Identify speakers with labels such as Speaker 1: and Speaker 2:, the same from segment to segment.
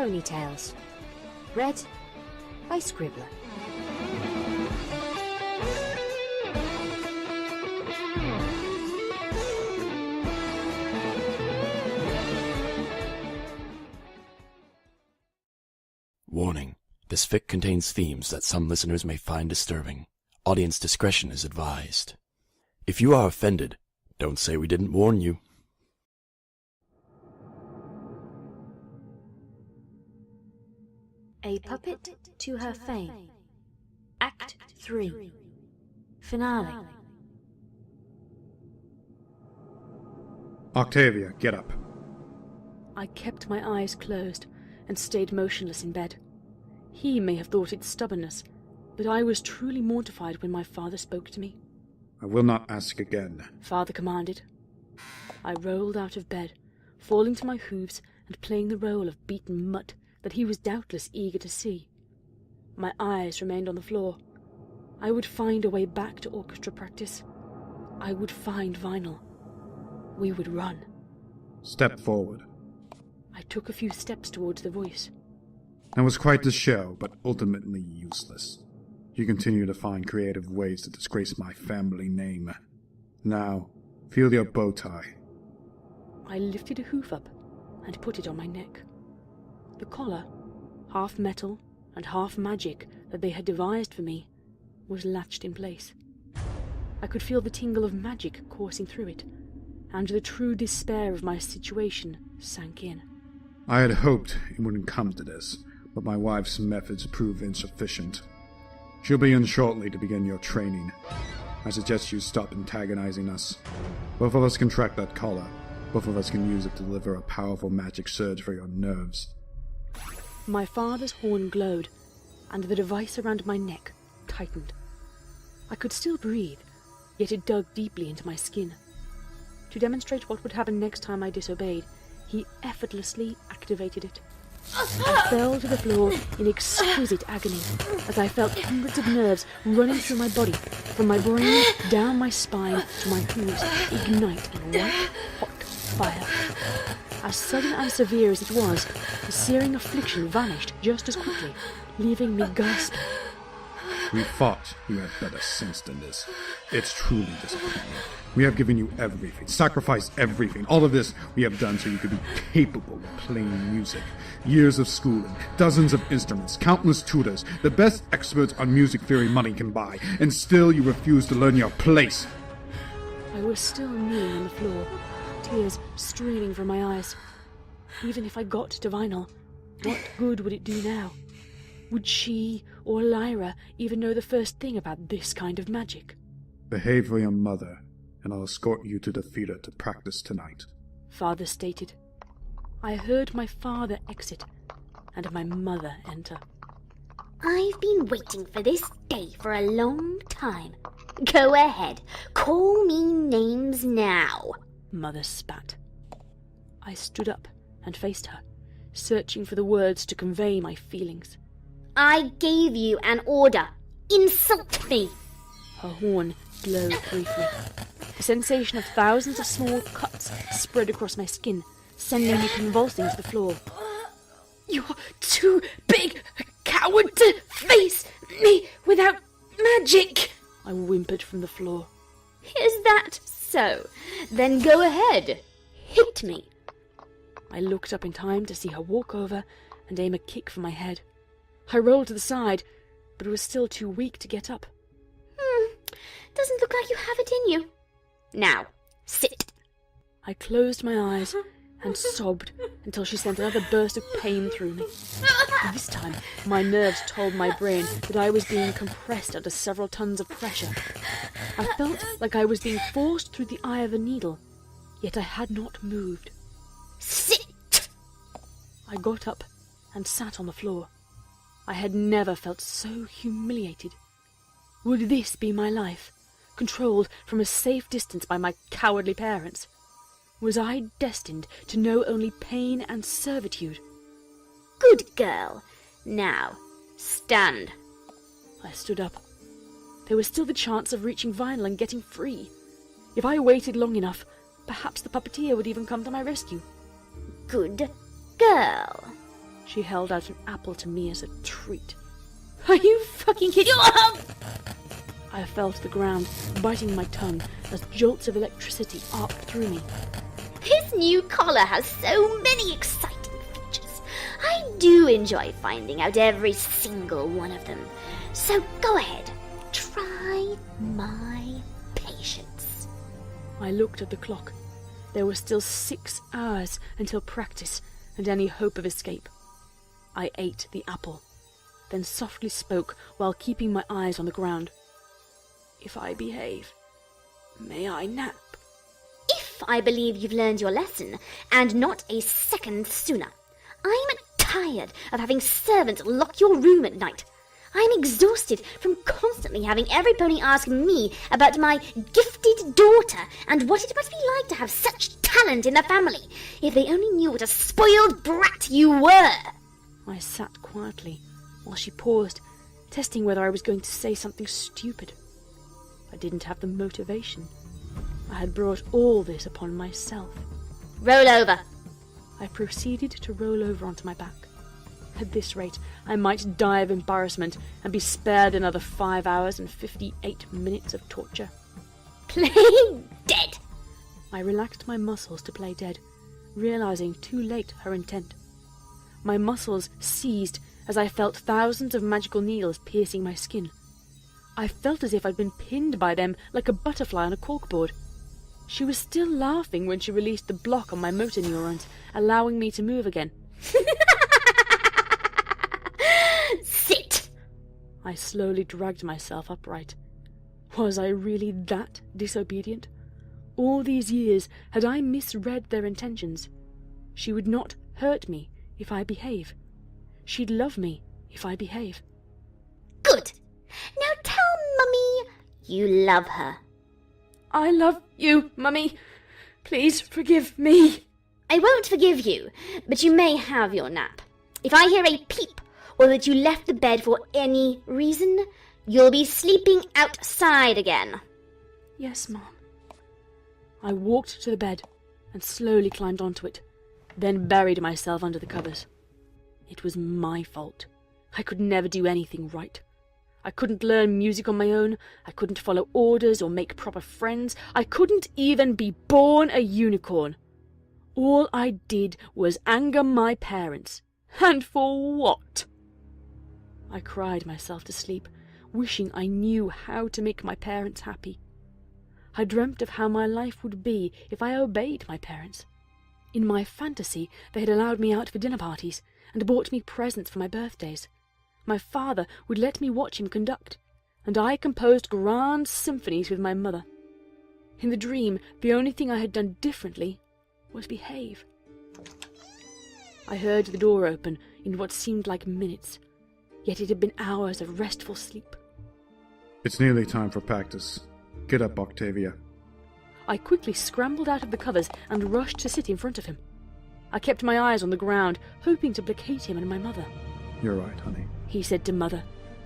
Speaker 1: Ponytails. Read by Scribbler.
Speaker 2: Warning. This fic contains themes that some listeners may find disturbing. Audience discretion is advised. If you are offended, don't say we didn't warn you.
Speaker 1: A Puppet to Her Fame. Act 3. Finale.
Speaker 3: Octavia, get up.
Speaker 4: I kept my eyes closed and stayed motionless in bed. He may have thought it stubbornness, but I was truly mortified when my father spoke to me.
Speaker 3: I will not ask again.
Speaker 4: Father commanded. I rolled out of bed, falling to my hooves and playing the role of beaten mutt that he was doubtless eager to see. My eyes remained on the floor. I would find a way back to orchestra practice. I would find Vinyl. We would run.
Speaker 3: Step forward.
Speaker 4: I took a few steps towards the voice.
Speaker 3: That was quite the show, but ultimately useless. You continue to find creative ways to disgrace my family name. Now, feel your bow tie.
Speaker 4: I lifted a hoof up and put it on my neck. The collar, half metal and half magic that they had devised for me, was latched in place. I could feel the tingle of magic coursing through it, and the true despair of my situation sank in.
Speaker 3: I had hoped it wouldn't come to this, but my wife's methods proved insufficient. She'll be in shortly to begin your training. I suggest you stop antagonizing us. Both of us can track that collar. Both of us can use it to deliver a powerful magic surge for your nerves.
Speaker 4: My father's horn glowed, and the device around my neck tightened. I could still breathe, yet it dug deeply into my skin. To demonstrate what would happen next time I disobeyed, he effortlessly activated it. I fell to the floor in exquisite agony as I felt hundreds of nerves running through my body, from my brain down my spine to my hooves, ignite in white, hot fire. As sudden and severe as it was, the searing affliction vanished just as quickly, leaving me gasping.
Speaker 3: We thought you had better sense than this. It's truly disappointing. We have given you everything, sacrificed everything. All of this we have done so you could be capable of playing music. Years of schooling, dozens of instruments, countless tutors, the best experts on music theory money can buy, and still you refuse to learn your place.
Speaker 4: I was still kneeling on the floor, tears streaming from my eyes. Even if I got to Vinyl, what good would it do now? Would she or Lyra even know the first thing about this kind of magic?
Speaker 3: Behave for your mother, and I'll escort you to the theater to practice tonight.
Speaker 4: Father stated. I heard my father exit, and my mother enter.
Speaker 5: I've been waiting for this day for a long time. Go ahead, call me names now.
Speaker 4: Mother spat. I stood up and faced her, searching for the words to convey my feelings.
Speaker 5: I gave you an order. Insult me.
Speaker 4: Her horn glowed briefly. The sensation of thousands of small cuts spread across my skin, sending me convulsing to the floor.
Speaker 6: You're too big a coward to face me without magic,
Speaker 4: I whimpered from the floor.
Speaker 5: Is that so? Then go ahead. Hit me.
Speaker 4: I looked up in time to see her walk over and aim a kick for my head. I rolled to the side, but was still too weak to get up.
Speaker 5: Doesn't look like you have it in you. Now, sit.
Speaker 4: I closed my eyes and sobbed until she sent another burst of pain through me. This time, my nerves told my brain that I was being compressed under several tons of pressure. I felt like I was being forced through the eye of a needle, yet I had not moved.
Speaker 5: Sit!
Speaker 4: I got up and sat on the floor. I had never felt so humiliated. Would this be my life, controlled from a safe distance by my cowardly parents? Was I destined to know only pain and servitude?
Speaker 5: Good girl. Now, stand.
Speaker 4: I stood up. There was still the chance of reaching Vinyl and getting free. If I waited long enough, perhaps the puppeteer would even come to my rescue.
Speaker 5: Good girl.
Speaker 4: She held out an apple to me as a treat.
Speaker 6: Are you fucking kidding?
Speaker 4: I fell to the ground, biting my tongue as jolts of electricity arced through me.
Speaker 5: This new collar has so many exciting features. I do enjoy finding out every single one of them. So go ahead, try my patience.
Speaker 4: I looked at the clock. There were still 6 hours until practice and any hope of escape. I ate the apple, then softly spoke while keeping my eyes on the ground. If I behave, may I nap?
Speaker 5: If I believe you've learned your lesson, and not a second sooner. I'm tired of having servants lock your room at night. I'm exhausted from constantly having everybody ask me about my gifted daughter and what it must be like to have such talent in the family. If they only knew what a spoiled brat you were.
Speaker 4: I sat quietly while she paused, testing whether I was going to say something stupid. I didn't have the motivation. I had brought all this upon myself.
Speaker 5: Roll over.
Speaker 4: I proceeded to roll over onto my back. At this rate, I might die of embarrassment and be spared another 5 hours and 58 minutes of torture.
Speaker 5: Play dead.
Speaker 4: I relaxed my muscles to play dead, realizing too late her intent. My muscles seized as I felt thousands of magical needles piercing my skin. I felt as if I'd been pinned by them like a butterfly on a corkboard. She was still laughing when she released the block on my motor neurons, allowing me to move again.
Speaker 5: Sit.
Speaker 4: I slowly dragged myself upright. Was I really that disobedient? All these years had I misread their intentions? She would not hurt me if I behave. She'd love me if I behave.
Speaker 5: Good. Now tell Mummy you love her.
Speaker 4: I love you, Mummy. Please forgive me.
Speaker 5: I won't forgive you, but you may have your nap. If I hear a peep or that you left the bed for any reason, you'll be sleeping outside again.
Speaker 4: Yes, Mom. I walked to the bed and slowly climbed onto it, then buried myself under the covers. It was my fault. I could never do anything right. I couldn't learn music on my own. I couldn't follow orders or make proper friends. I couldn't even be born a unicorn. All I did was anger my parents. And for what? I cried myself to sleep, wishing I knew how to make my parents happy. I dreamt of how my life would be if I obeyed my parents. In my fantasy, they had allowed me out for dinner parties and bought me presents for my birthdays. My father would let me watch him conduct, and I composed grand symphonies with my mother. In the dream, the only thing I had done differently was behave. I heard the door open in what seemed like minutes, yet it had been hours of restful sleep.
Speaker 3: It's nearly time for practice. Get up, Octavia.
Speaker 4: I quickly scrambled out of the covers and rushed to sit in front of him. I kept my eyes on the ground, hoping to placate him and my mother.
Speaker 3: You're right, honey.
Speaker 4: He said to Mother,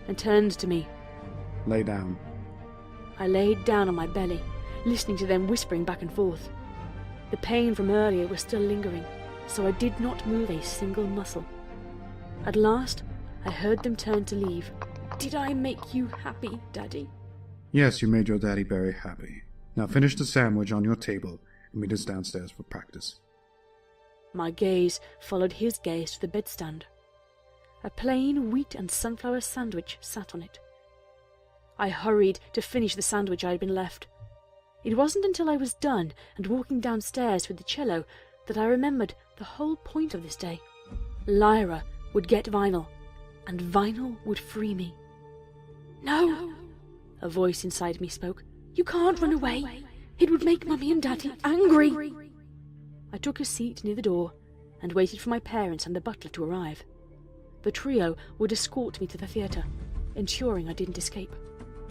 Speaker 4: and turned to me.
Speaker 3: Lay down.
Speaker 4: I laid down on my belly, listening to them whispering back and forth. The pain from earlier was still lingering, so I did not move a single muscle. At last, I heard them turn to leave. Did I make you happy, Daddy?
Speaker 3: Yes, you made your daddy very happy. Now finish the sandwich on your table and meet us downstairs for practice.
Speaker 4: My gaze followed his gaze to the bedstand. A plain wheat and sunflower sandwich sat on it. I hurried to finish the sandwich I had been left. It wasn't until I was done and walking downstairs with the cello that I remembered the whole point of this day. Lyra would get Vinyl, and Vinyl would free me. No, a voice inside me spoke. You can't run away. It would make Mummy and Daddy angry. I took a seat near the door and waited for my parents and the butler to arrive. The trio would escort me to the theatre, ensuring I didn't escape.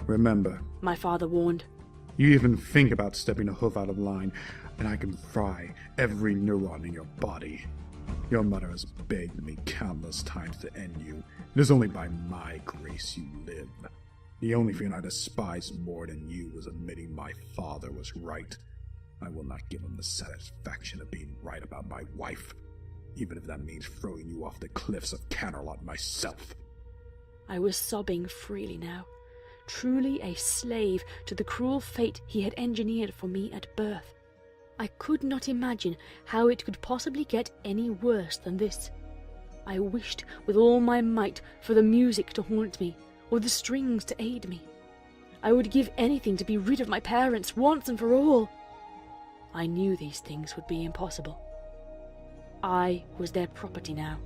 Speaker 3: Remember,
Speaker 4: My father warned.
Speaker 3: you even think about stepping a hoof out of line, and I can fry every neuron in your body. Your mother has begged me countless times to end you. It is only by my grace you live. The only thing I despise more than you was admitting my father was right. I will not give him the satisfaction of being right about my wife. even if that means throwing you off the cliffs of Canterlot myself.
Speaker 4: I was sobbing freely now, truly a slave to the cruel fate he had engineered for me at birth. I could not imagine how it could possibly get any worse than this. I wished with all my might for the music to haunt me, or the strings to aid me. I would give anything to be rid of my parents once and for all. I knew these things would be impossible. I was their property now.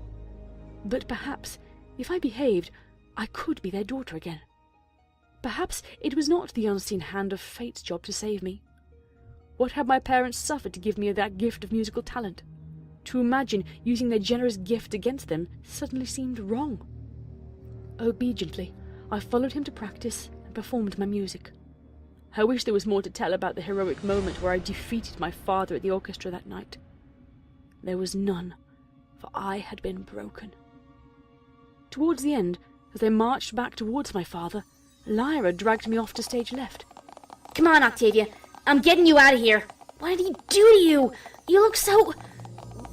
Speaker 4: But perhaps, if I behaved, I could be their daughter again. Perhaps it was not the unseen hand of fate's job to save me. What had my parents suffered to give me that gift of musical talent? To imagine using their generous gift against them suddenly seemed wrong. Obediently, I followed him to practice and performed my music. I wish there was more to tell about the heroic moment where I defeated my father at the orchestra that night. There was none, for I had been broken. Towards the end, as I marched back towards my father, Lyra dragged me off to stage left.
Speaker 5: Come on, Octavia. I'm getting you out of here. What did he do to you? You look so...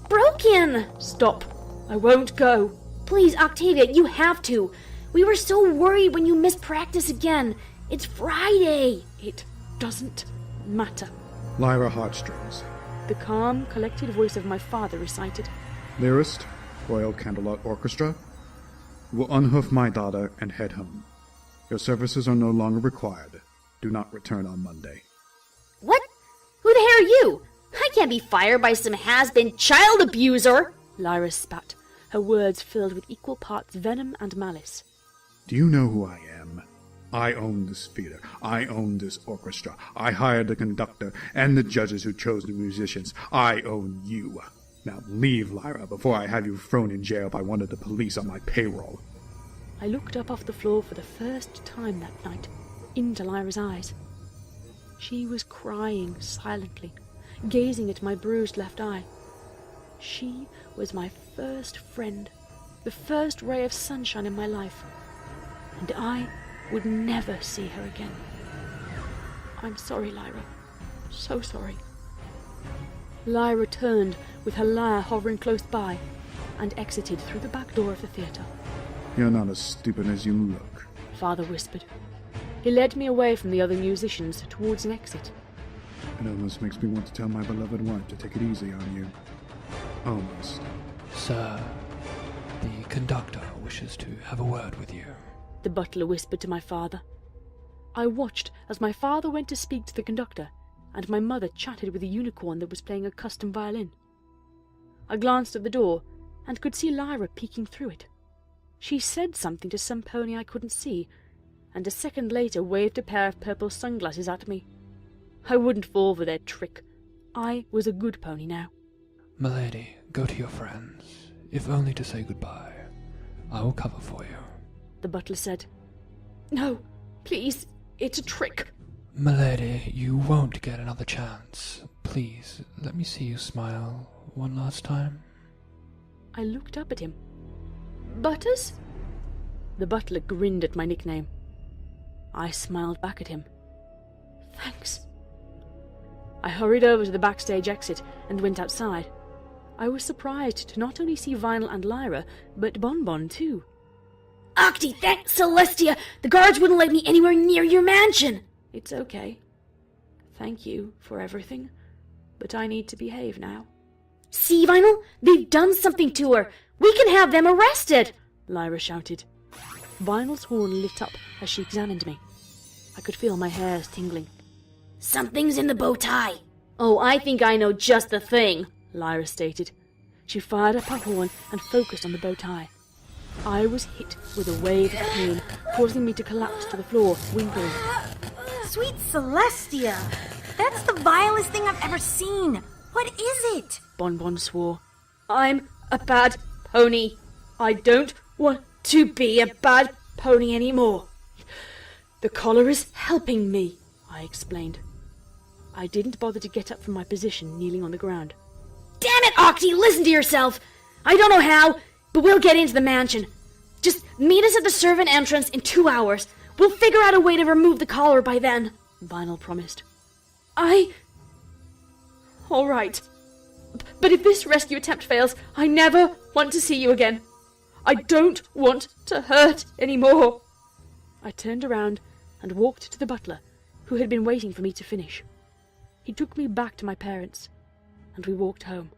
Speaker 5: broken.
Speaker 4: Stop. I won't go.
Speaker 5: Please, Octavia, you have to. We were so worried when you missed practice again. It's Friday.
Speaker 4: It doesn't matter.
Speaker 3: Lyra Heartstrings.
Speaker 4: The calm, collected voice of my father recited.
Speaker 3: Dearest, Royal Canterlot Orchestra, will unhoof my daughter and head home. Your services are no longer required. Do not return on Monday.
Speaker 5: What? Who the hell are you? I can't be fired by some has-been child abuser.
Speaker 4: Lyra spat, her words filled with equal parts venom and malice.
Speaker 3: Do you know who I am? I own this theater. I own this orchestra. I hired the conductor and the judges who chose the musicians. I own you. Now leave, Lyra, before I have you thrown in jail by one of the police on my payroll.
Speaker 4: I looked up off the floor for the first time that night, into Lyra's eyes. She was crying silently, gazing at my bruised left eye. She was my first friend, the first ray of sunshine in my life, and I would never see her again. I'm sorry, Lyra. So sorry. Lyra turned, with her lyre hovering close by, and exited through the back door of the theatre.
Speaker 3: You're not as stupid as you look.
Speaker 4: Father whispered. He led me away from the other musicians towards an exit.
Speaker 3: It almost makes me want to tell my beloved wife to take it easy on you. Almost.
Speaker 7: Sir, the conductor wishes to have a word with you.
Speaker 4: The butler whispered to my father. I watched as my father went to speak to the conductor, and my mother chatted with a unicorn that was playing a custom violin. I glanced at the door, and could see Lyra peeking through it. She said something to some pony I couldn't see, and a second later waved a pair of purple sunglasses at me. I wouldn't fall for their trick. I was a good pony now.
Speaker 7: Milady, go to your friends, if only to say goodbye. I will cover for you.
Speaker 4: The butler said. No, please, it's a trick.
Speaker 7: Milady, you won't get another chance. Please, let me see you smile one last time.
Speaker 4: I looked up at him. Butters? The butler grinned at my nickname. I smiled back at him. Thanks. I hurried over to the backstage exit and went outside. I was surprised to not only see Vinyl and Lyra, but Bonbon too.
Speaker 5: Octi, thank Celestia! The guards wouldn't let me anywhere near your mansion!
Speaker 4: It's okay. Thank you for everything, but I need to behave now.
Speaker 5: See, Vinyl? They've done something to her! We can have them arrested!
Speaker 4: Lyra shouted. Vinyl's horn lit up as she examined me. I could feel my hairs tingling.
Speaker 5: Something's in the bow tie. Oh, I think I know just the thing,
Speaker 4: Lyra stated. She fired up her horn and focused on the bow tie. I was hit with a wave of pain, causing me to collapse to the floor, whimpering.
Speaker 8: Sweet Celestia! That's the vilest thing I've ever seen! What is it?
Speaker 4: Bonbon swore. I'm a bad pony. I don't want to be a bad pony anymore. The collar is helping me, I explained. I didn't bother to get up from my position, kneeling on the ground.
Speaker 5: Damn it, Octi, listen to yourself! I don't know how, but we'll get into the mansion. Just meet us at the servant entrance in 2 hours. We'll figure out a way to remove the collar by then,
Speaker 4: Vinyl promised.
Speaker 5: All
Speaker 4: right. But if this rescue attempt fails, I never want to see you again. I don't want to hurt anymore. I turned around and walked to the butler, who had been waiting for me to finish. He took me back to my parents, and we walked home.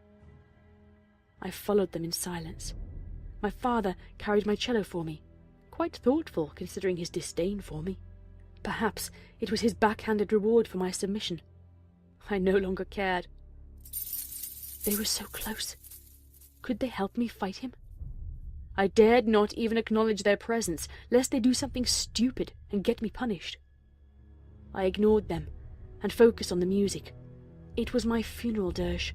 Speaker 4: I followed them in silence. My father carried my cello for me, quite thoughtful considering his disdain for me. Perhaps it was his backhanded reward for my submission. I no longer cared. They were so close. Could they help me fight him? I dared not even acknowledge their presence, lest they do something stupid and get me punished. I ignored them and focused on the music. It was my funeral dirge,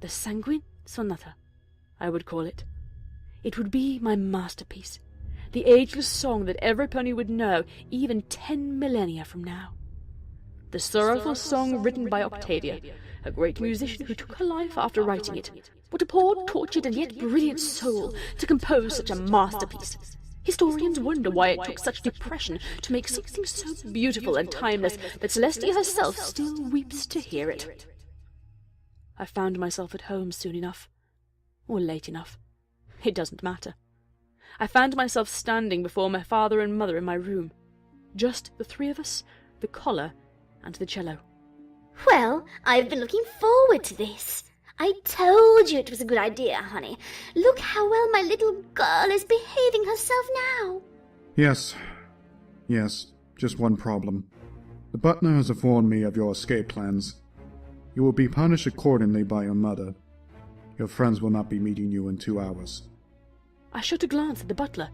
Speaker 4: the Sanguine Sonata, I would call it. It would be my masterpiece, the ageless song that every pony would know even 10 millennia from now. The sorrowful song written by Octavia, a great musician who took her life after writing it. What a poor, tortured, and yet brilliant soul to compose such a masterpiece. Historians wonder why it took such depression to make something so beautiful and timeless that Celestia herself still weeps to hear it. I found myself at home soon enough, or late enough. It doesn't matter. I found myself standing before my father and mother in my room. Just the three of us, the collar, and the cello.
Speaker 5: Well, I've been looking forward to this. I told you it was a good idea, honey. Look how well my little girl is behaving herself now.
Speaker 3: Yes, just one problem. The butler has informed me of your escape plans. You will be punished accordingly by your mother. Your friends will not be meeting you in 2 hours.
Speaker 4: I shot a glance at the butler,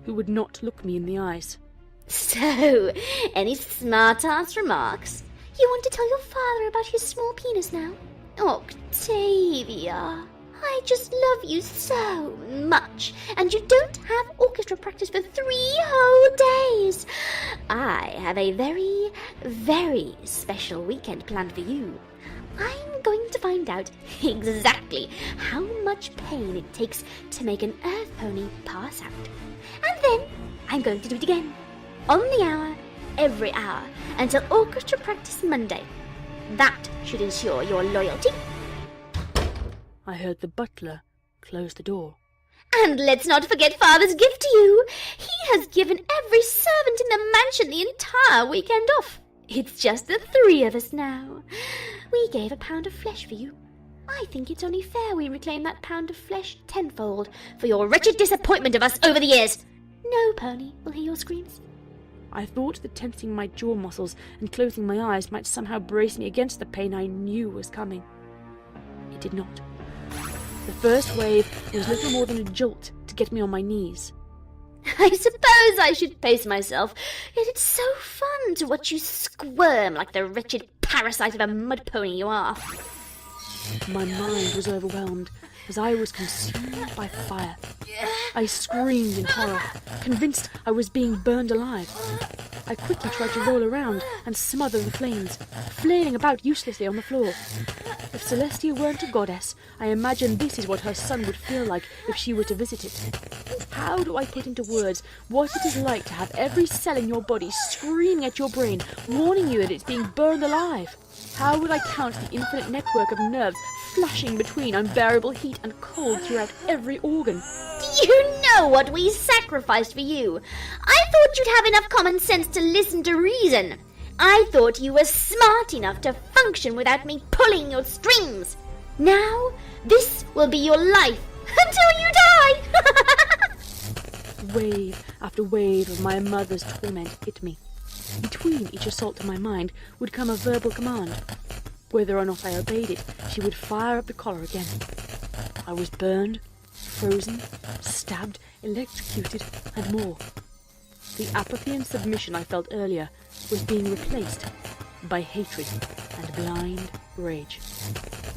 Speaker 4: who would not look me in the eyes.
Speaker 5: So, any smart-ass remarks? You want to tell your father about his small penis now? Octavia, I just love you so much, and you don't have orchestra practice for 3 whole days. I have a very, very special weekend planned for you. I'm going to find out exactly how much pain it takes to make an earth pony pass out. And then I'm going to do it again, on the hour, every hour, until orchestra practice Monday. That should ensure your loyalty.
Speaker 4: I heard the butler close the door.
Speaker 5: And let's not forget Father's gift to you. He has given every servant in the mansion the entire weekend off. It's just the 3 of us now. We gave a pound of flesh for you. I think it's only fair we reclaim that pound of flesh tenfold for your wretched disappointment of us over the years. No pony will hear your screams.
Speaker 4: I thought that tensing my jaw muscles and closing my eyes might somehow brace me against the pain I knew was coming. It did not. The first wave was little more than a jolt to get me on my knees.
Speaker 5: I suppose I should pace myself, yet it's so fun to watch you squirm like the wretched parasite of a mud pony you are.
Speaker 4: My mind was overwhelmed as I was consumed by fire. I screamed in horror, convinced I was being burned alive. I quickly tried to roll around and smother the flames, flailing about uselessly on the floor. If Celestia weren't a goddess, I imagine this is what her son would feel like if she were to visit it. How do I put into words what it is like to have every cell in your body screaming at your brain, warning you that it's being burned alive? How would I count the infinite network of nerves flashing between unbearable heat and cold throughout every organ?
Speaker 5: Do you know what we sacrificed for you? I thought you'd have enough common sense to listen to reason. I thought you were smart enough to function without me pulling your strings. Now, this will be your life until you die!
Speaker 4: Wave after wave of my mother's torment hit me. Between each assault to my mind would come a verbal command. Whether or not I obeyed it, she would fire up the collar again. I was burned, frozen, stabbed, electrocuted, and more. The apathy and submission I felt earlier was being replaced by hatred and blind rage.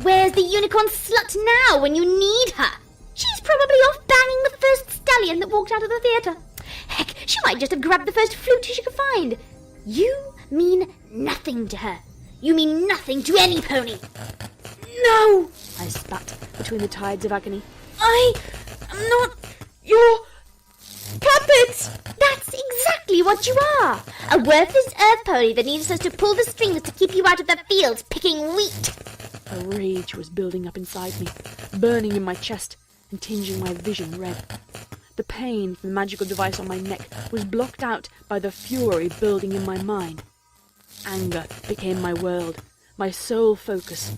Speaker 5: Where's the unicorn slut now when you need her? She's probably off banging the first stallion that walked out of the theatre. Heck, she might just have grabbed the first flute she could find. You mean nothing to her. You mean nothing to any pony.
Speaker 4: No! I spat between the tides of agony.
Speaker 6: I am not your puppet!
Speaker 5: That's exactly what you are. A worthless earth pony that needs us to pull the strings to keep you out of the fields picking wheat.
Speaker 4: A rage was building up inside me, burning in my chest and tinging my vision red. The pain from the magical device on my neck was blocked out by the fury building in my mind. Anger became my world, my sole focus.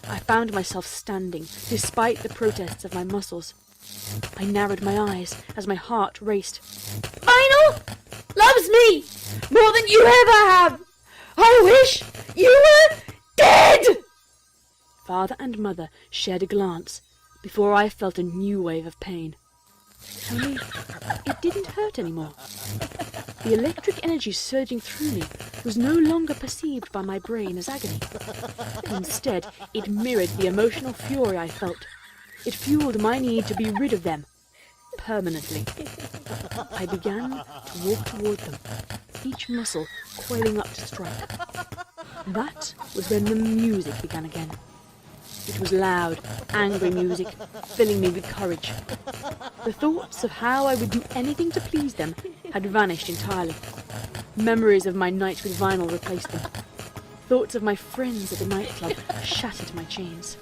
Speaker 4: I found myself standing, despite the protests of my muscles. I narrowed my eyes as my heart raced.
Speaker 6: Final loves me more than you ever have. I wish you were dead.
Speaker 4: Father and mother shared a glance before I felt a new wave of pain. Only, it didn't hurt anymore. The electric energy surging through me was no longer perceived by my brain as agony. Instead, it mirrored the emotional fury I felt. It fueled my need to be rid of them, permanently. I began to walk toward them, each muscle coiling up to strike. That was when the music began again. It was loud, angry music, filling me with courage. The thoughts of how I would do anything to please them had vanished entirely. Memories of my night with vinyl replaced them. Thoughts of my friends at the nightclub shattered my chains.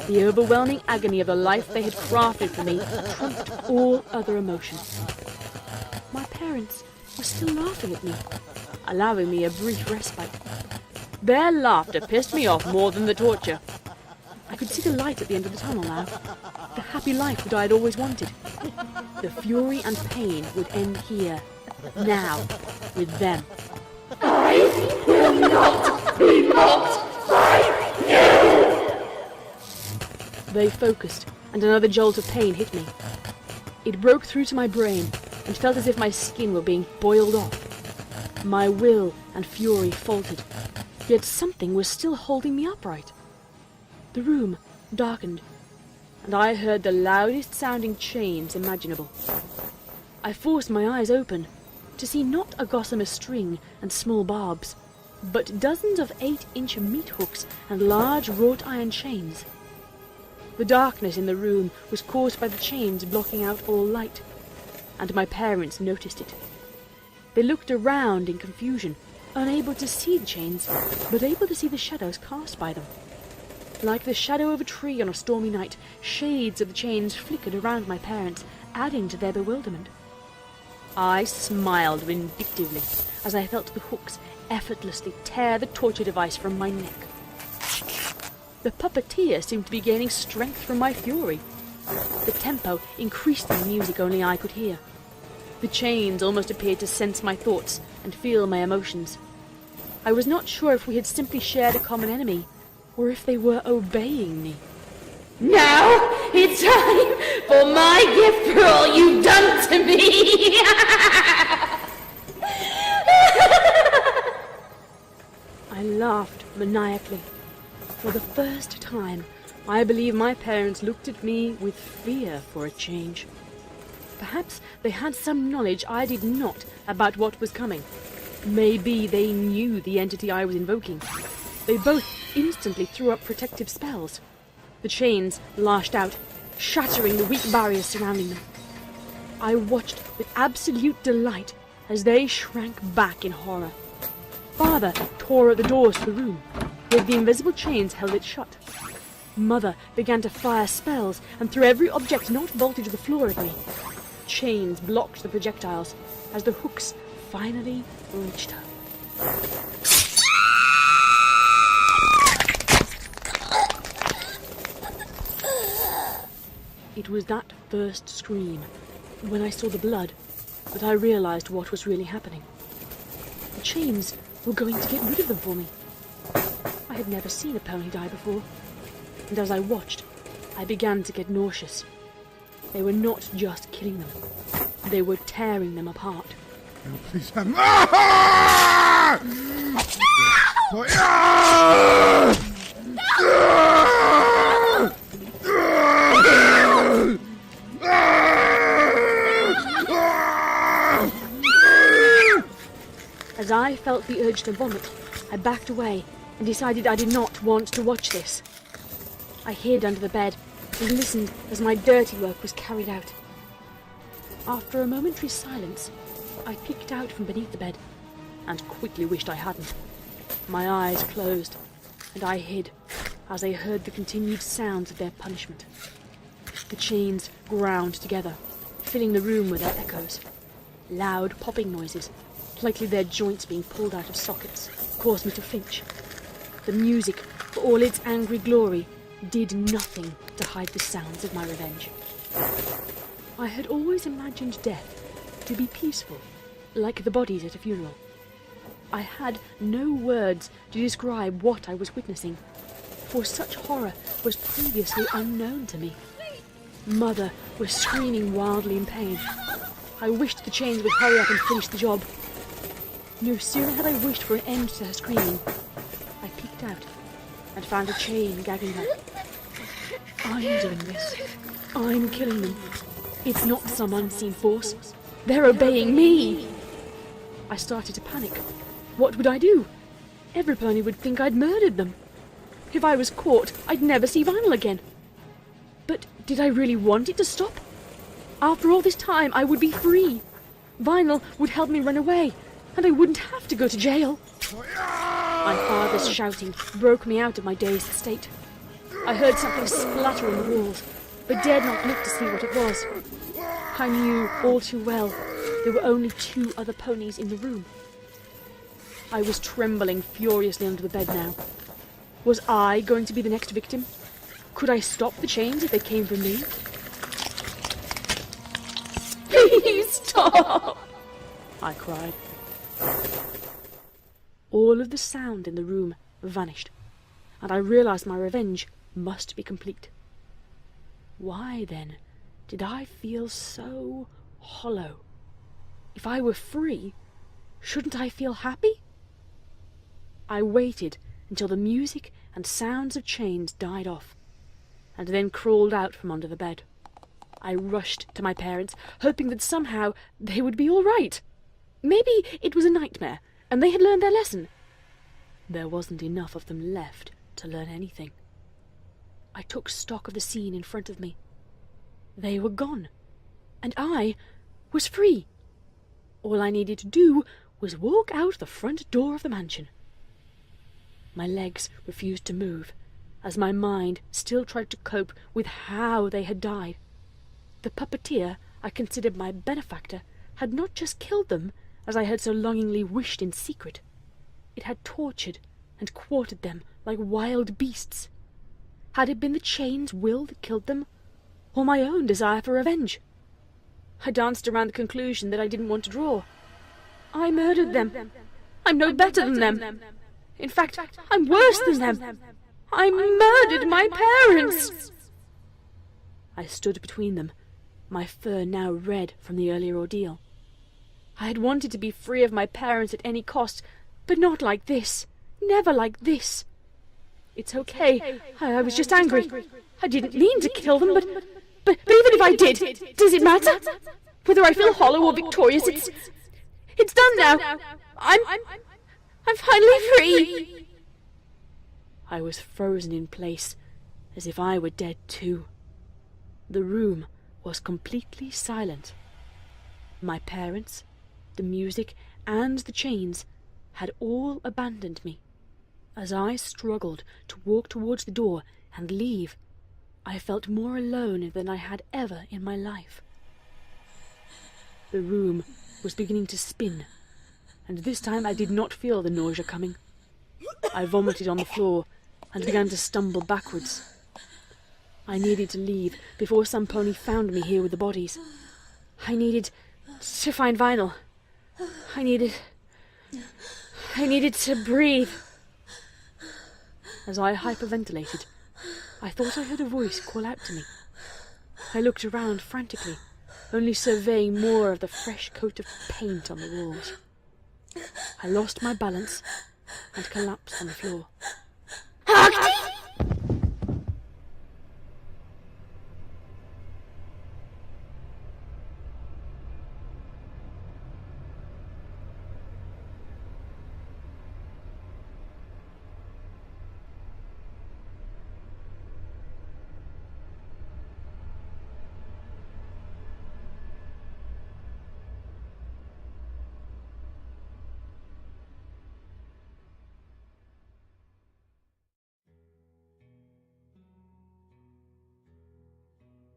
Speaker 4: The overwhelming agony of the life they had crafted for me trumped all other emotion. My parents were still laughing at me, allowing me a brief respite. Their laughter pissed me off more than the torture. I could see the light at the end of the tunnel now, the happy life that I had always wanted. The fury and pain would end here, now, with them.
Speaker 6: I will not be mocked by you!
Speaker 4: They focused, and another jolt of pain hit me. It broke through to my brain, and felt as if my skin were being boiled off. My will and fury faltered, yet something was still holding me upright. The room darkened, and I heard the loudest sounding chains imaginable. I forced my eyes open to see not a gossamer string and small barbs, but dozens of 8-inch meat hooks and large wrought iron chains. The darkness in the room was caused by the chains blocking out all light, and my parents noticed it. They looked around in confusion, unable to see the chains, but able to see the shadows cast by them. Like the shadow of a tree on a stormy night, shades of the chains flickered around my parents, adding to their bewilderment. I smiled vindictively as I felt the hooks effortlessly tear the torture device from my neck. The puppeteer seemed to be gaining strength from my fury. The tempo increased in the music only I could hear. The chains almost appeared to sense my thoughts and feel my emotions. I was not sure if we had simply shared a common enemy, or if they were obeying me.
Speaker 6: Now it's time for my gift for all you've done to me!
Speaker 4: I laughed maniacally. For the first time, I believe my parents looked at me with fear for a change. Perhaps they had some knowledge I did not about what was coming. Maybe they knew the entity I was invoking. They both instantly threw up protective spells. The chains lashed out, shattering the weak barriers surrounding them. I watched with absolute delight as they shrank back in horror. Father tore at the doors to the room, yet the invisible chains held it shut. Mother began to fire spells and threw every object not bolted to the floor at me. Chains blocked the projectiles as the hooks finally reached her. It was that first scream, when I saw the blood, that I realized what was really happening. The chains were going to get rid of them for me. I had never seen a pony die before, and as I watched, I began to get nauseous. They were not just killing them, they were tearing them apart.
Speaker 3: Oh, please have... Ah!
Speaker 4: As I felt the urge to vomit, I backed away and decided I did not want to watch this. I hid under the bed and listened as my dirty work was carried out. After a momentary silence, I peeked out from beneath the bed and quickly wished I hadn't. My eyes closed and I hid, as I heard the continued sounds of their punishment. The chains ground together, filling the room with their echoes. Loud popping noises, likely their joints being pulled out of sockets, caused me to flinch. The music, for all its angry glory, did nothing to hide the sounds of my revenge. I had always imagined death to be peaceful, like the bodies at a funeral. I had no words to describe what I was witnessing, for such horror was previously unknown to me. Mother was screaming wildly in pain. I wished the chains would hurry up and finish the job. No sooner had I wished for an end to her screaming, I peeked out and found a chain gagging her. I'm doing this. I'm killing them. It's not some unseen force. They're obeying me. I started to panic. What would I do? Everybody would think I'd murdered them. If I was caught, I'd never see Vinyl again. But did I really want it to stop? After all this time, I would be free. Vinyl would help me run away, and I wouldn't have to go to jail. My father's shouting broke me out of my dazed state. I heard something splatter on the walls, but dared not look to see what it was. I knew all too well there were only 2 other ponies in the room. I was trembling furiously under the bed now. Was I going to be the next victim? Could I stop the chains if they came from me? Please stop! I cried. All of the sound in the room vanished, and I realized my revenge must be complete. Why, then, did I feel so hollow? If I were free, shouldn't I feel happy? I waited until the music and sounds of chains died off, and then crawled out from under the bed. I rushed to my parents, hoping that somehow they would be all right. Maybe it was a nightmare, and they had learned their lesson. There wasn't enough of them left to learn anything. I took stock of the scene in front of me. They were gone, and I was free. All I needed to do was walk out the front door of the mansion. My legs refused to move, as my mind still tried to cope with how they had died. The puppeteer I considered my benefactor had not just killed them, as I had so longingly wished in secret. It had tortured and quartered them like wild beasts. Had it been the chain's will that killed them, or my own desire for revenge? I danced around the conclusion that I didn't want to draw. I murdered them. I'm no better than them. In fact, I'm worse than them. I murdered my parents. I stood between them, my fur now red from the earlier ordeal. I had wanted to be free of my parents at any cost, but not like this. Never like this. It's okay. I was just angry. I didn't mean to kill them, but even if I did, does it matter? Whether I feel hollow or victorious, it's done now. I'm finally free. I was frozen in place, as if I were dead too. The room was completely silent. My parents, the music, and the chains had all abandoned me. As I struggled to walk towards the door and leave, I felt more alone than I had ever in my life. The room was beginning to spin, and this time I did not feel the nausea coming. I vomited on the floor and began to stumble backwards. I needed to leave before some pony found me here with the bodies. I needed to find Vinyl. I needed to breathe. As I hyperventilated, I thought I heard a voice call out to me. I looked around frantically, only surveying more of the fresh coat of paint on the walls. I lost my balance and collapsed on the floor.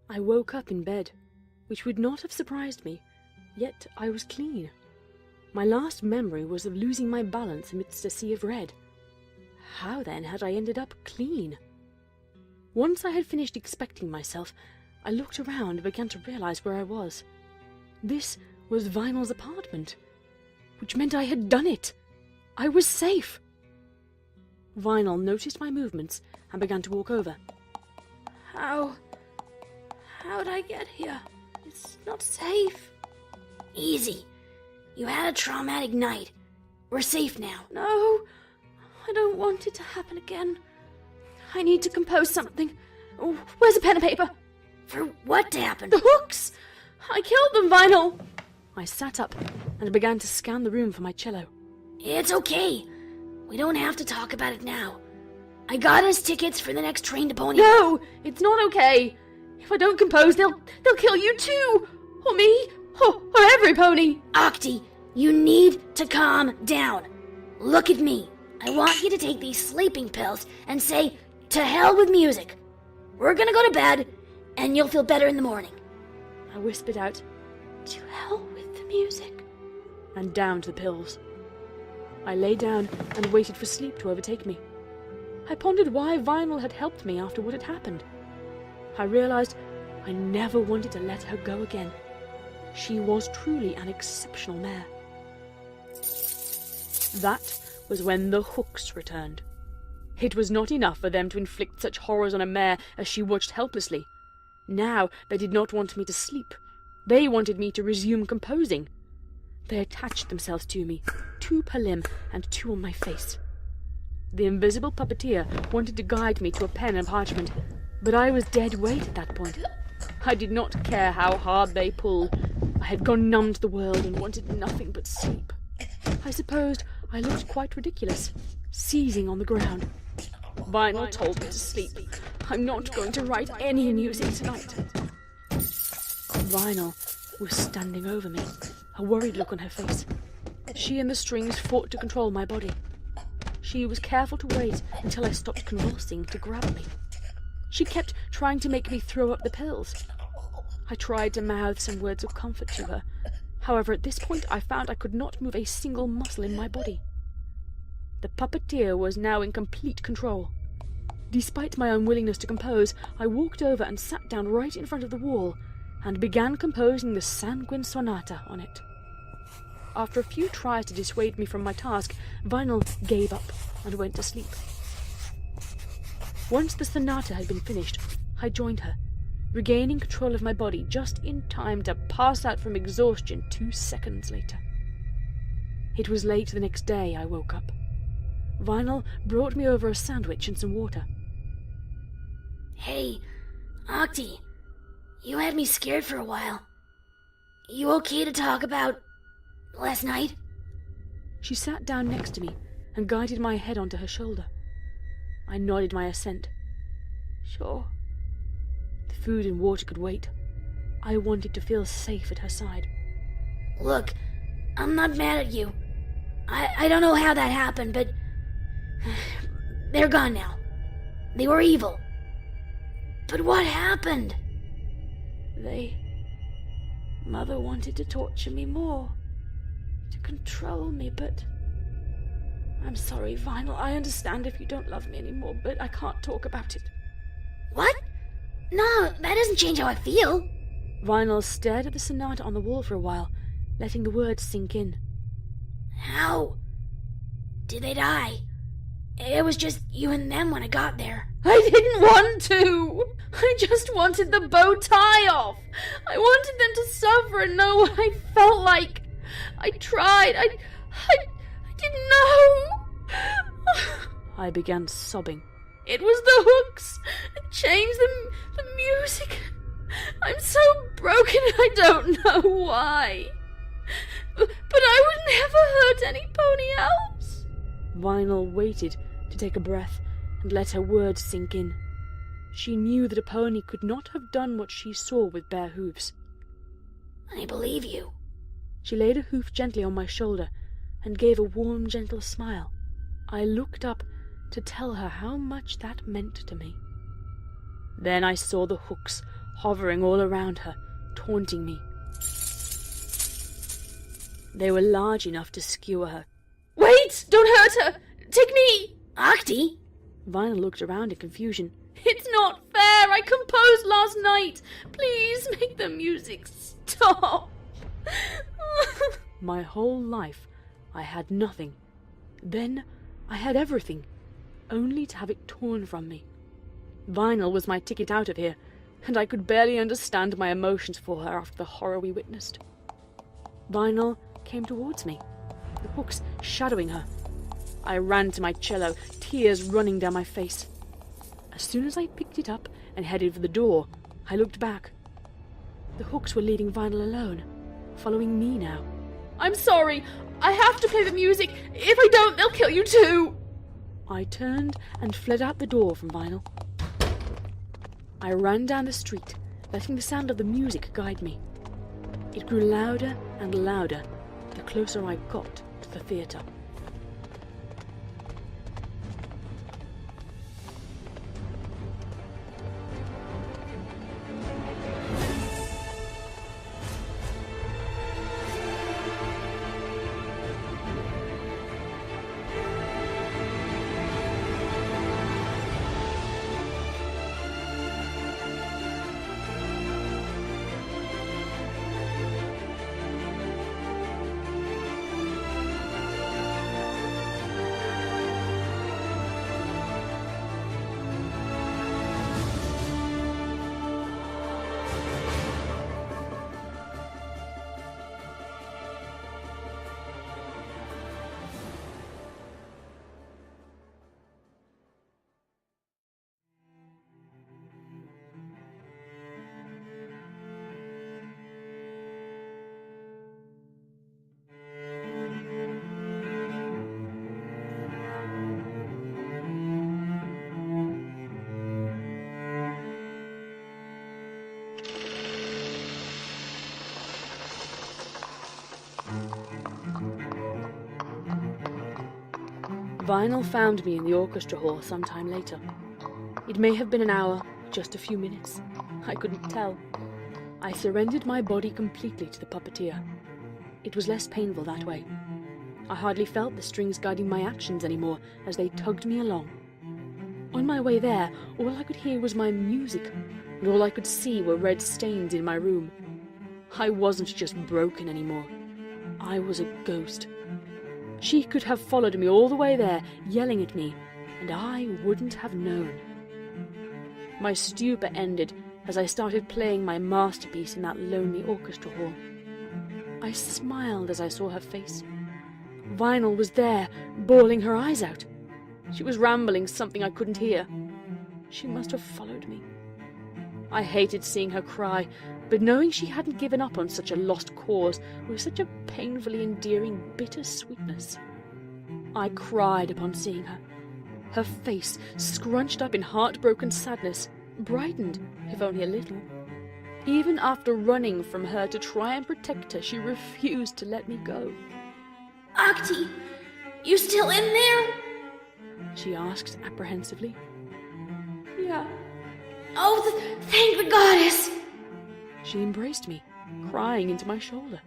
Speaker 4: I woke up in bed, which would not have surprised me, yet I was clean. My last memory was of losing my balance amidst a sea of red. How then had I ended up clean? Once I had finished expecting myself, I looked around and began to realize where I was. This was Vinyl's apartment, which meant I had done it. I was safe. Vinyl noticed my movements and began to walk over.
Speaker 6: How'd I get here? It's not safe.
Speaker 5: Easy. You had a traumatic night. We're safe now.
Speaker 6: No, I don't want it to happen again. I need to compose something. Oh, where's a pen and paper?
Speaker 5: For what to happen?
Speaker 6: The hooks! I killed them, Vinyl!
Speaker 4: I sat up and began to scan the room for my cello.
Speaker 5: It's okay. We don't have to talk about it now. I got us tickets for the next train to Pony.
Speaker 6: No, it's not okay. If I don't compose, they'll kill you too! Or me! Or every pony!
Speaker 5: Octi, you need to calm down. Look at me. I want you to take these sleeping pills and say, to hell with music. We're gonna go to bed, and you'll feel better in the morning.
Speaker 4: I whispered out,
Speaker 6: To hell with the music.
Speaker 4: and downed the pills. I lay down and waited for sleep to overtake me. I pondered why Vinyl had helped me after what had happened. I realized I never wanted to let her go again. She was truly an exceptional mare. That was when the hooks returned. It was not enough for them to inflict such horrors on a mare as she watched helplessly. Now they did not want me to sleep. They wanted me to resume composing. They attached themselves to me, 2 per limb and 2 on my face. The invisible puppeteer wanted to guide me to a pen and parchment, but I was dead weight at that point. I did not care how hard they pulled. I had gone numb to the world and wanted nothing but sleep. I supposed I looked quite ridiculous, seizing on the ground. Vinyl told me to sleep. I'm not going to write any music tonight. Vinyl was standing over me, a worried look on her face. She and the strings fought to control my body. She was careful to wait until I stopped convulsing to grab me. She kept trying to make me throw up the pills. I tried to mouth some words of comfort to her. However, at this point I found I could not move a single muscle in my body. The puppeteer was now in complete control. Despite my unwillingness to compose, I walked over and sat down right in front of the wall and began composing the Sanguine Sonata on it. After a few tries to dissuade me from my task, Vinyl gave up and went to sleep. Once the sonata had been finished, I joined her, regaining control of my body just in time to pass out from exhaustion 2 seconds later. It was late the next day I woke up. Vinyl brought me over a sandwich and some water.
Speaker 5: Hey, Octi, you had me scared for a while. You okay to talk about last night?
Speaker 4: She sat down next to me and guided my head onto her shoulder. I nodded my assent. Sure. The food and water could wait. I wanted to feel safe at her side.
Speaker 5: Look, I'm not mad at you. I don't know how that happened, but they're gone now. They were evil. But what happened?
Speaker 6: Mother wanted to torture me more, to control me, but... I'm sorry, Vinyl. I understand if you don't love me anymore, but I can't talk about it.
Speaker 5: What? No, that doesn't change how I feel.
Speaker 4: Vinyl stared at the sonata on the wall for a while, letting the words sink in.
Speaker 5: How did they die? It was just you and them when I got there.
Speaker 6: I didn't want to! I just wanted the bow tie off! I wanted them to suffer and know what I felt like. I tried. I didn't know.
Speaker 4: I began sobbing.
Speaker 6: It was the hooks. It changed the music. I'm so broken I don't know why. But I would never hurt any pony else.
Speaker 4: Vinyl waited to take a breath and let her words sink in. She knew that a pony could not have done what she saw with bare hooves.
Speaker 5: I believe you.
Speaker 4: She laid a hoof gently on my shoulder and gave a warm, gentle smile. I looked up to tell her how much that meant to me. Then I saw the hooks hovering all around her, taunting me. They were large enough to skewer her.
Speaker 6: Wait! Don't hurt her! Take me!
Speaker 5: Octi?
Speaker 4: Vinyl looked around in confusion.
Speaker 6: It's not fair! I composed last night! Please make the music stop!
Speaker 4: My whole life I had nothing. Then I had everything, only to have it torn from me. Vinyl was my ticket out of here, and I could barely understand my emotions for her after the horror we witnessed. Vinyl came towards me, the hooks shadowing her. I ran to my cello, tears running down my face. As soon as I picked it up and headed for the door, I looked back. The hooks were leaving Vinyl alone, following me now.
Speaker 6: I'm sorry! I have to play the music! If I don't, they'll kill you too!
Speaker 4: I turned and fled out the door from Vinyl. I ran down the street, letting the sound of the music guide me. It grew louder and louder the closer I got to the theatre. Vinyl found me in the orchestra hall some time later. It may have been an hour, just a few minutes. I couldn't tell. I surrendered my body completely to the puppeteer. It was less painful that way. I hardly felt the strings guiding my actions anymore as they tugged me along. On my way there, all I could hear was my music, and all I could see were red stains in my room. I wasn't just broken anymore. I was a ghost. She could have followed me all the way there, yelling at me, and I wouldn't have known. My stupor ended as I started playing my masterpiece in that lonely orchestra hall. I smiled as I saw her face. Vinyl was there, bawling her eyes out. She was rambling something I couldn't hear. She must have followed me. I hated seeing her cry, but knowing she hadn't given up on such a lost cause was such a painfully endearing bitter sweetness. I cried upon seeing her. Her face, scrunched up in heartbroken sadness, brightened, if only a little. Even after running from her to try and protect her, she refused to let me go.
Speaker 5: Octi, you still in there?
Speaker 4: She asked apprehensively.
Speaker 6: Yeah.
Speaker 5: Oh, thank the goddess!
Speaker 4: She embraced me, crying into my shoulder.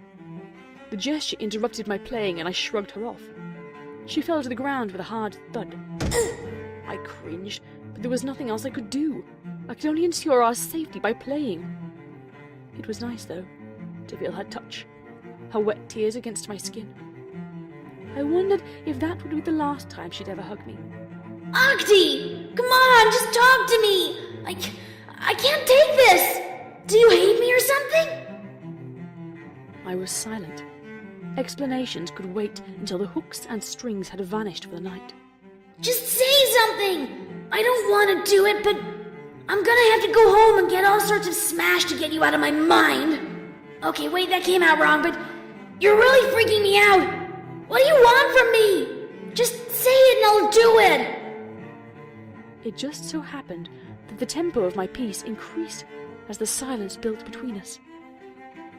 Speaker 4: The gesture interrupted my playing, and I shrugged her off. She fell to the ground with a hard thud. I cringed, but there was nothing else I could do. I could only ensure our safety by playing. It was nice, though, to feel her touch, her wet tears against my skin. I wondered if that would be the last time she'd ever hug me.
Speaker 5: Octi! Come on, just talk to me! I can't take this! Do you hate me or something?
Speaker 4: I was silent. Explanations could wait until the hooks and strings had vanished for the night.
Speaker 5: Just say something! I don't want to do it, but I'm gonna have to go home and get all sorts of smash to get you out of my mind. Okay, wait, that came out wrong, but you're really freaking me out. What do you want from me? Just say it and I'll do it.
Speaker 4: It just so happened that the tempo of my piece increased as the silence built between us.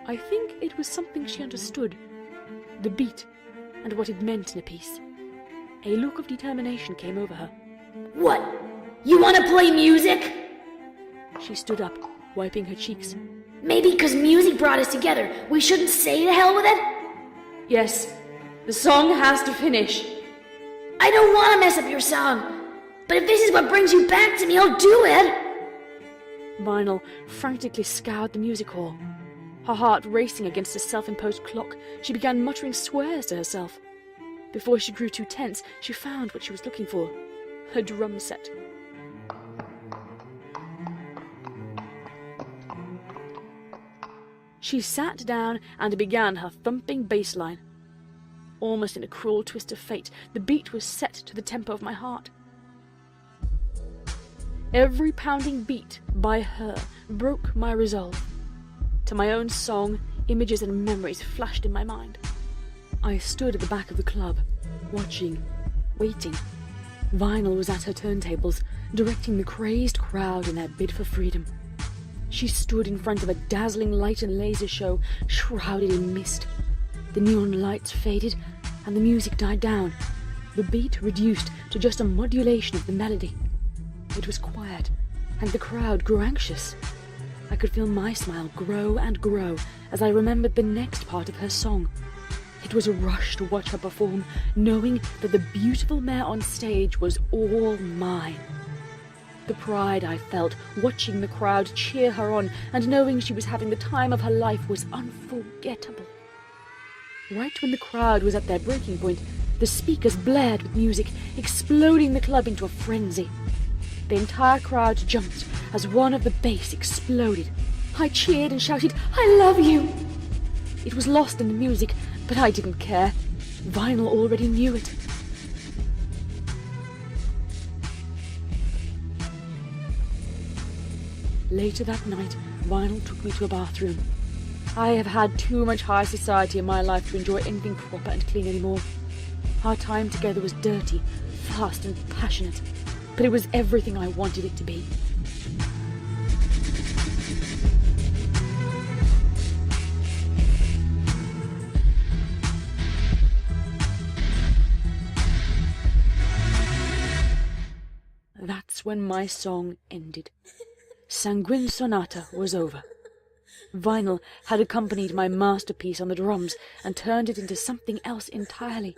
Speaker 4: I think it was something she understood, the beat and what it meant in a piece. A look of determination came over her.
Speaker 5: What? You want to play music?
Speaker 4: She stood up, wiping her cheeks.
Speaker 6: Maybe because music brought us together, we shouldn't say to hell with it? Yes, the song has to finish. I don't want to mess up your song, but if this is what brings you back to me, I'll do it.
Speaker 4: Vinyl frantically scoured the music hall. Her heart racing against a self-imposed clock, she began muttering swears to herself. Before she grew too tense, she found what she was looking for. Her drum set. She sat down and began her thumping bass line. Almost in a cruel twist of fate, the beat was set to the tempo of my heart. Every pounding beat by her broke my resolve. To my own song, images and memories flashed in my mind. I stood at the back of the club, watching, waiting. Vinyl was at her turntables, directing the crazed crowd in their bid for freedom. She stood in front of a dazzling light and laser show, shrouded in mist. The neon lights faded, and the music died down. The beat reduced to just a modulation of the melody. It was quiet, and the crowd grew anxious. I could feel my smile grow and grow as I remembered the next part of her song. It was a rush to watch her perform, knowing that the beautiful mare on stage was all mine. The pride I felt watching the crowd cheer her on and knowing she was having the time of her life was unforgettable. Right when the crowd was at their breaking point, the speakers blared with music, exploding the club into a frenzy. The entire crowd jumped as one of the bass exploded. I cheered and shouted, "I love you!" It was lost in the music, but I didn't care. Vinyl already knew it. Later that night, Vinyl took me to a bathroom. I have had too much high society in my life to enjoy anything proper and clean anymore. Our time together was dirty, fast and passionate, but it was everything I wanted it to be. That's when my song ended. Sanguine Sonata was over. Vinyl had accompanied my masterpiece on the drums and turned it into something else entirely.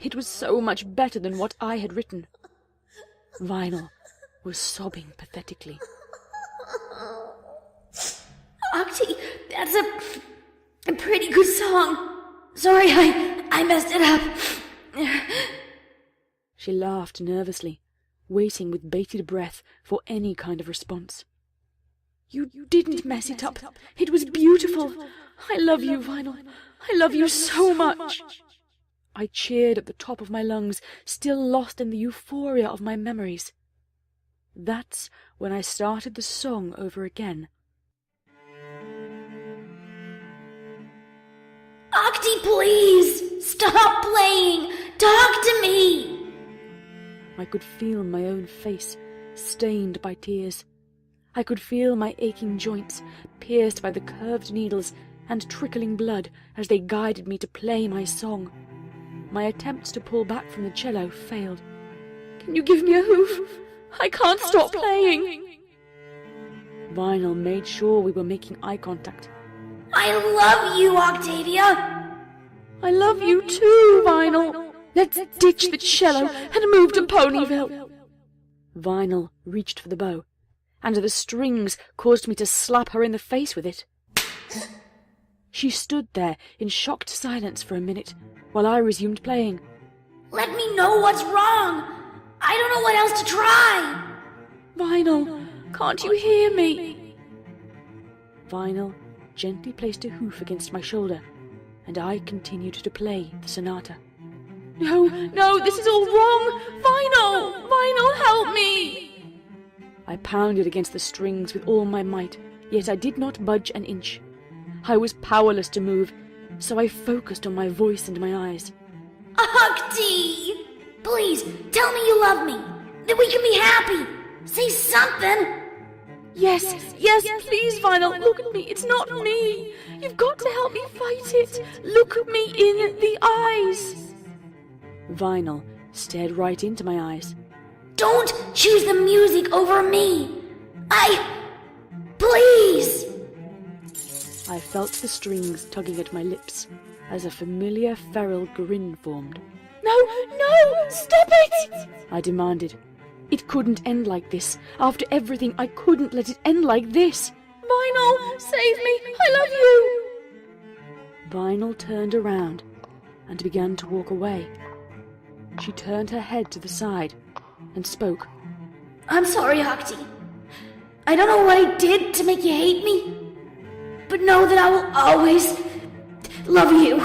Speaker 4: It was so much better than what I had written. Vinyl was sobbing pathetically.
Speaker 6: Octi, that's a pretty good song. Sorry, I messed it up.
Speaker 4: She laughed nervously, waiting with bated breath for any kind of response. You didn't mess it up. It was beautiful. I love you, Vinyl. I love you so much. I cheered at the top of my lungs, still lost in the euphoria of my memories. That's when I started the song over again.
Speaker 6: Octi, please! Stop playing! Talk to me!
Speaker 4: I could feel my own face, stained by tears. I could feel my aching joints, pierced by the curved needles and trickling blood as they guided me to play my song. My attempts to pull back from the cello failed.
Speaker 6: Can you give me a hoof? I can't stop playing.
Speaker 4: Vinyl made sure we were making eye contact.
Speaker 6: I love you, Octavia.
Speaker 4: I love you too, Vinyl. Let's ditch the cello and move to Ponyville. Vinyl reached for the bow, and the strings caused me to slap her in the face with it. She stood there in shocked silence for a minute, while I resumed playing.
Speaker 6: Let me know what's wrong. I don't know what else to try.
Speaker 4: Vinyl, can't you hear me? Vinyl gently placed a hoof against my shoulder, and I continued to play the sonata.
Speaker 6: No, this is all wrong. Vinyl, help me.
Speaker 4: I pounded against the strings with all my might, yet I did not budge an inch. I was powerless to move, so I focused on my voice and my eyes.
Speaker 6: Octi! Please, tell me you love me, that we can be happy. Say something.
Speaker 4: Yes, please, Vinyl, look at me. It's not me. You've got to help me fight it. Look at me in the eyes. Vinyl stared right into my eyes.
Speaker 6: Don't choose the music over me. Please! Please!
Speaker 4: I felt the strings tugging at my lips as a familiar feral grin formed.
Speaker 6: No, no! Stop it!
Speaker 4: I demanded. It couldn't end like this. After everything, I couldn't let it end like this.
Speaker 6: Vinyl, save me! I love you!
Speaker 4: Vinyl turned around and began to walk away. She turned her head to the side and spoke.
Speaker 6: I'm sorry, Hoxie. I don't know what I did to make you hate me, but know that I will always love you.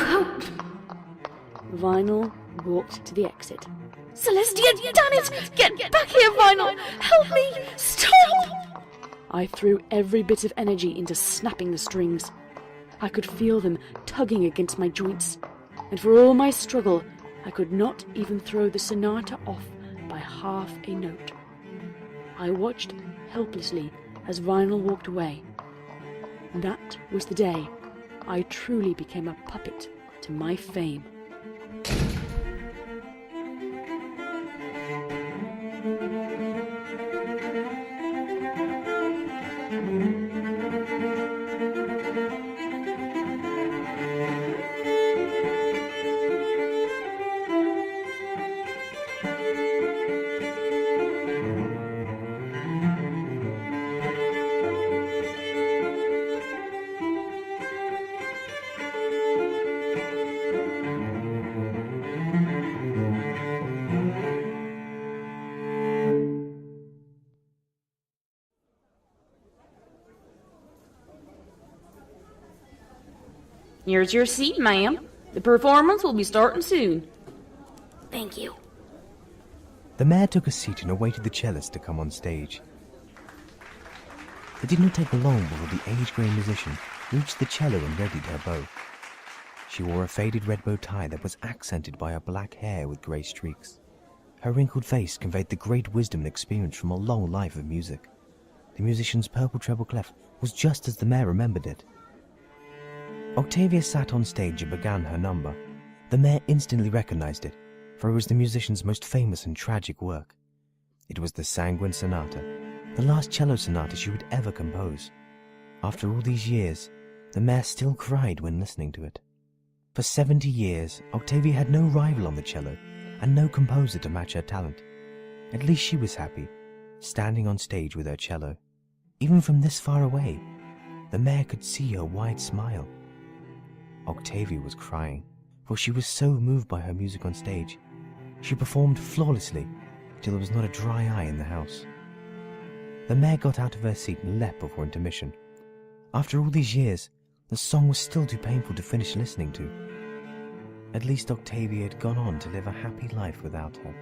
Speaker 4: Vinyl walked to the exit.
Speaker 6: Celestia, damn it! Get back here, Vinyl! Help me! Stop!
Speaker 4: I threw every bit of energy into snapping the strings. I could feel them tugging against my joints, and for all my struggle, I could not even throw the sonata off by half a note. I watched helplessly as Vinyl walked away. That was the day I truly became a puppet to my fame.
Speaker 6: Here's your seat, ma'am. The performance will be starting soon.
Speaker 5: Thank you.
Speaker 9: The mayor took a seat and awaited the cellist to come on stage. It did not take long before the age-grey musician reached the cello and readied her bow. She wore a faded red bow tie that was accented by her black hair with grey streaks. Her wrinkled face conveyed the great wisdom and experience from a long life of music. The musician's purple treble clef was just as the mayor remembered it. Octavia sat on stage and began her number. The mayor instantly recognized it, for it was the musician's most famous and tragic work. It was the Sanguine Sonata, the last cello sonata she would ever compose. After all these years, the mayor still cried when listening to it. For 70 years, Octavia had no rival on the cello, and no composer to match her talent. At least she was happy, standing on stage with her cello. Even from this far away, the mayor could see her wide smile. Octavia was crying, for she was so moved by her music on stage. She performed flawlessly, till there was not a dry eye in the house. The mayor got out of her seat and leapt before intermission. After all these years, the song was still too painful to finish listening to. At least Octavia had gone on to live a happy life without her.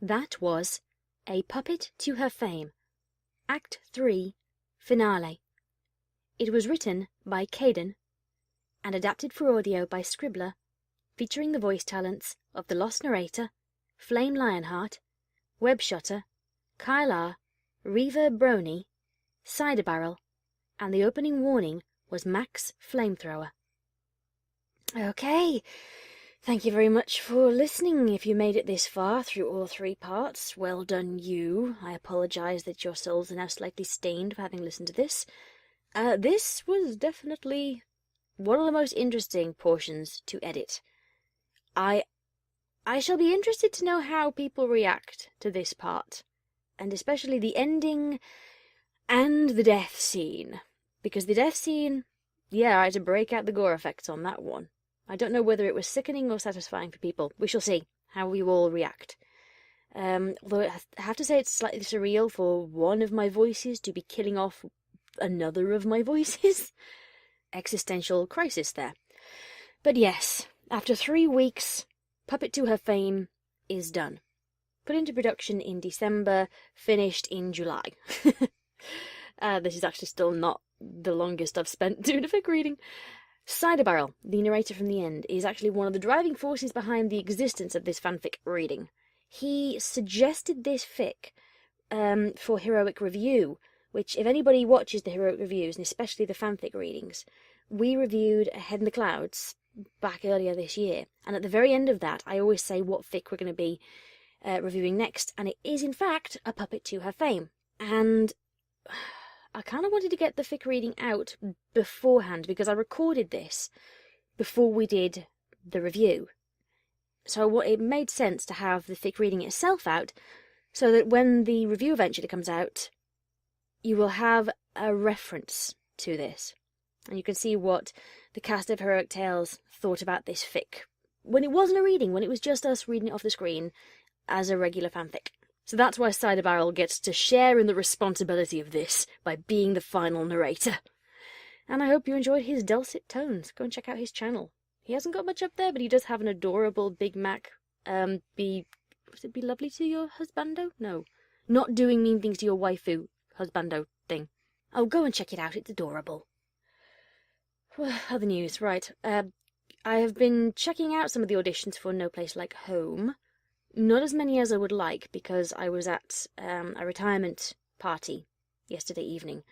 Speaker 1: That was A Puppet to Her Fame, Act 3, Finale. It was written by Caden and adapted for audio by Scribbler, featuring the voice talents of the Lost Narrator, Flame Lionheart, Webshutter, Kylar, Reverb Brony, Cider Barrel, and the opening warning was Max Flamethrower. Okay, Thank you very much for listening. If you made it this far through all 3 parts, well done you. I apologise that your souls are now slightly stained for having listened to this. This was definitely one of the most interesting portions to edit. I shall be interested to know how people react to this part, and especially the ending and the death scene. Because the death scene, yeah, I had to break out the gore effects on that one. I don't know whether it was sickening or satisfying for people. We shall see how you all react. Although I have to say it's slightly surreal for one of my voices to be killing off another of my voices. Existential crisis there. But yes, after 3 weeks, Puppet to Her Fame is done. Put into production in December, finished in July. This is actually still not the longest I've spent doing a fic reading. Cider Barrel, the narrator from the end, is actually one of the driving forces behind the existence of this fanfic reading. He suggested this fic for Heroic Review, which, if anybody watches the Heroic Reviews, and especially the fanfic readings, we reviewed Ahead in the Clouds back earlier this year, and at the very end of that, I always say what fic we're going to be reviewing next, and it is, in fact, A Puppet to Her Fame. And I kind of wanted to get the fic reading out beforehand, because I recorded this before we did the review. So it made sense to have the fic reading itself out, so that when the review eventually comes out, you will have a reference to this. And you can see what the cast of Heroic Tales thought about this fic, when it wasn't a reading, when it was just us reading it off the screen as a regular fanfic. So that's why Cider Barrel gets to share in the responsibility of this by being the final narrator. And I hope you enjoyed his dulcet tones. Go and check out his channel. He hasn't got much up there, but he does have an adorable Big Mac, be lovely to your husbando? No. Not doing mean things to your waifu husbando thing. Oh, go and check it out, it's adorable. Other news, right. I have been checking out some of the auditions for No Place Like Home. Not as many as I would like, because I was at a retirement party yesterday evening,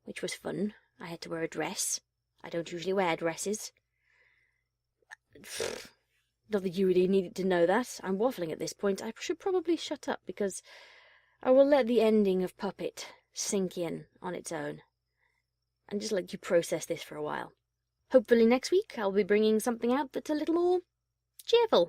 Speaker 1: which was fun. I had to wear a dress. I don't usually wear dresses. Not that you really needed to know that. I'm waffling at this point. I should probably shut up, because I will let the ending of Puppet sink in on its own, and just let you process this for a while. Hopefully next week I'll be bringing something out that's a little more cheerful.